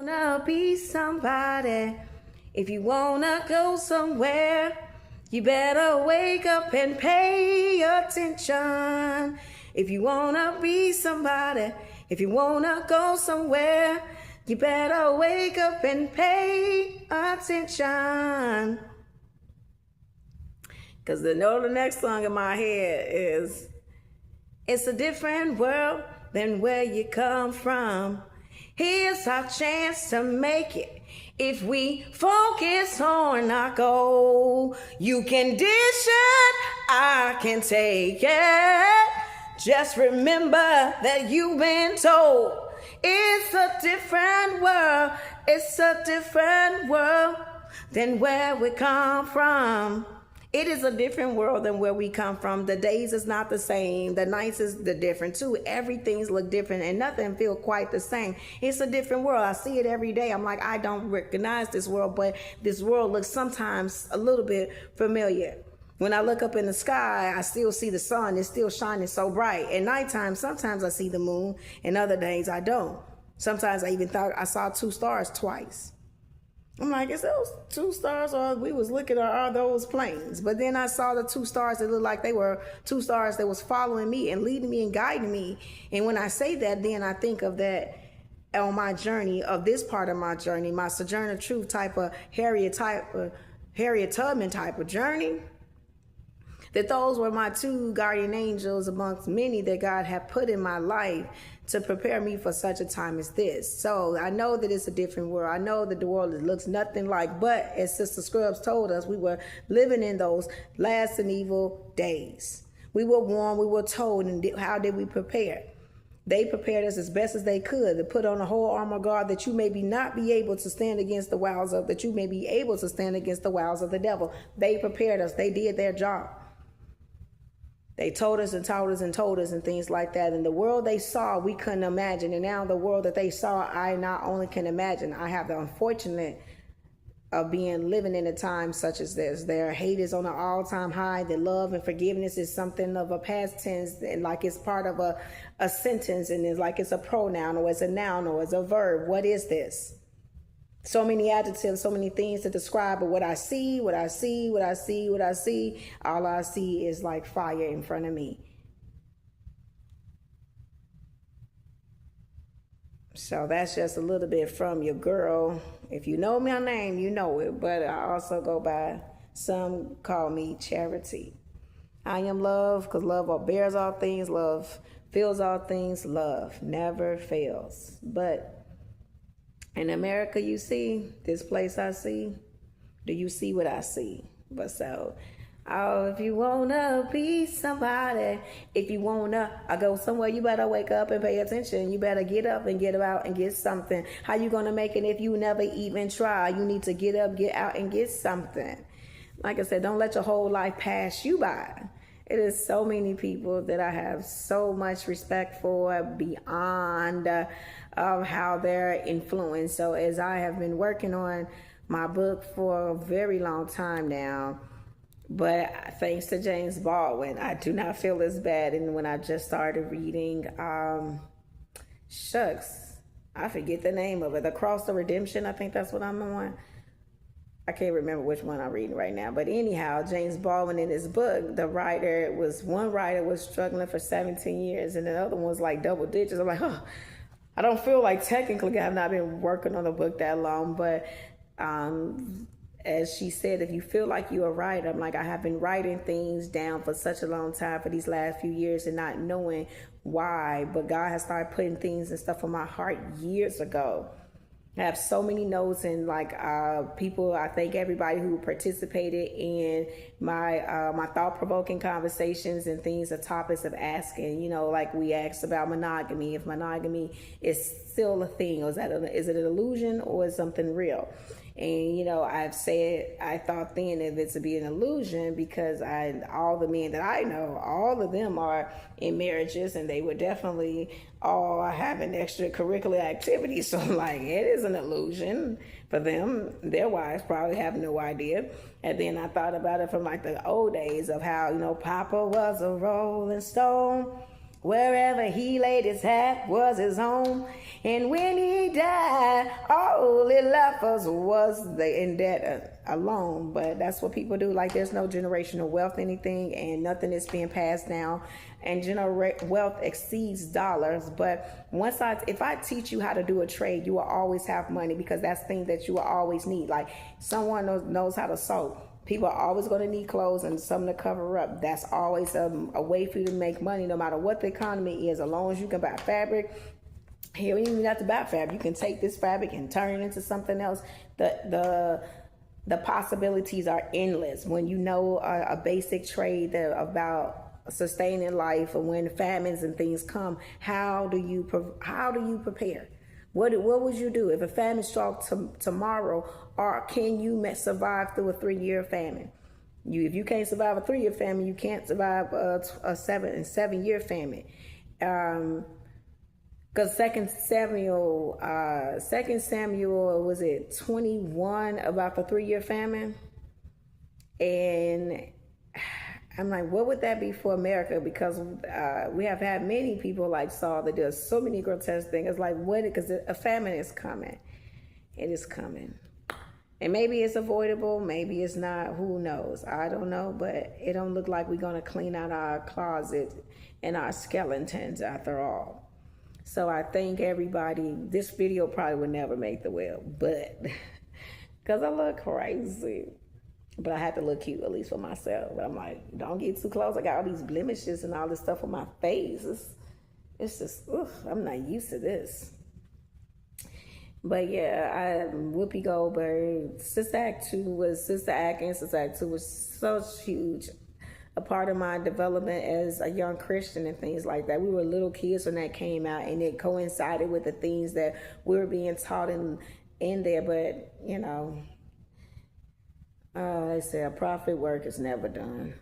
Wanna be somebody. If you wanna go somewhere, you better wake up and pay attention. If you wanna be somebody, if you wanna go somewhere, you better wake up and pay attention. Because the next song in my head is, it's a different world than where you come from. Here's our chance to make it. If we focus on our goal, you can dish it, I can take it. Just remember that you've been told it's a different world. It's a different world than where we come from. It is a different world than where we come from. The days is not the same. The nights is the different too. Everything's look different and nothing feel quite the same. It's a different world. I see it every day. I'm like, I don't recognize this world, but this world looks sometimes a little bit familiar. When I look up in the sky, I still see the sun. It's still shining so bright. At nighttime, sometimes I see the moon, and other days I don't. Sometimes I even thought I saw two stars twice. I'm like, is those two stars, or we was looking at are those planes? But then I saw the two stars that looked like they were two stars that was following me and leading me and guiding me. And when I say that, then I think of that on my journey, of this part of my journey, my Sojourner Truth type of Harriet Tubman type of journey. That those were my two guardian angels amongst many that God had put in my life to prepare me for such a time as this. So I know that it's a different world. I know that the world looks nothing like, but as Sister Scrubs told us, we were living in those last and evil days. We were warned, we were told, and how did we prepare? They prepared us as best as they could to put on a whole armor guard that you may not be able to stand against the wiles of, that you may be able to stand against the wiles of the devil. They prepared us. They did their job. They told us and told us and told us and things like that. And the world they saw, we couldn't imagine. And now the world that they saw, I not only can imagine, I have the unfortunate of living in a time such as this. Their hate is on an all-time high. Their love and forgiveness is something of a past tense, and like it's part of a sentence, and it's like it's a pronoun or it's a noun or it's a verb. What is this? So many adjectives, so many things to describe, but what I see, all I see is like fire in front of me. So that's just a little bit from your girl. If you know my name, you know it, but I also go by, some call me Charity. I am love, because love bears all things, love fills all things, love never fails. But in America, you see, this place I see, do you see what I see? But so, if you wanna be somebody, if you wanna go somewhere, you better wake up and pay attention. You better get up and get out and get something. How you gonna make it if you never even try? You need to get up, get out, and get something. Like I said, don't let your whole life pass you by. It is so many people that I have so much respect for beyond how they're influenced. So as I have been working on my book for a very long time now, but thanks to James Baldwin, I do not feel as bad. And when I just started reading, shucks, I forget the name of it, Across the Redemption, I think that's what I'm on. I can't remember which one I'm reading right now. But anyhow, James Baldwin in his book, one writer was struggling for 17 years and the other one was like double digits. I'm like, I don't feel like technically I've not been working on the book that long, but as she said, if you feel like you're a writer, I'm like, I have been writing things down for such a long time for these last few years and not knowing why, but God has started putting things and stuff on my heart years ago. I have so many notes and people, I thank everybody who participated in my thought-provoking conversations and things, the topics of asking, like we asked about monogamy, if monogamy is still a thing, or is it an illusion or is something real? And, I've said, I thought then that it to be an illusion because all the men that I know, all of them are in marriages and they were definitely all having extracurricular activities. So like, it is an illusion for them. Their wives probably have no idea. And then I thought about it from like the old days of how, Papa was a rolling stone. Wherever he laid his hat was his home. And when he died, all only left us was the in debt alone. But that's what people do. Like, there's no generational wealth, anything, and nothing is being passed down. And wealth exceeds dollars. But if I teach you how to do a trade, you will always have money, because that's the thing that you will always need. Like, someone knows how to sew. People are always going to need clothes and something to cover up. That's always a way for you to make money, no matter what the economy is. As long as you can buy fabric. Here, you don't even have to buy fabric. You can take this fabric and turn it into something else. The possibilities are endless when you know a basic trade about sustaining life, and when famines and things come. How do you prepare? What would you do if a famine struck tomorrow? Or can you survive through a 3-year famine? If you can't survive a 3-year famine, you can't survive a 7-year famine. Because Second Samuel, was it 21 about the 3-year famine? And I'm like, what would that be for America? Because we have had many people like Saul that does so many grotesque things. It's like, what? Because a famine is coming. It is coming. And maybe it's avoidable. Maybe it's not. Who knows? I don't know. But it don't look like we're going to clean out our closet and our skeletons after all. So I thank everybody. This video probably would never make the web, but because I look crazy. But I had to look cute, at least for myself. But I'm like, don't get too close. I got all these blemishes and all this stuff on my face. It's just, I'm not used to this. But yeah, Whoopi Goldberg, Sister Act and Sister Act 2 was so huge. A part of my development as a young Christian and things like that. We were little kids when that came out, and it coincided with the things that we were being taught in there. But, you know, they say a prophet work is never done.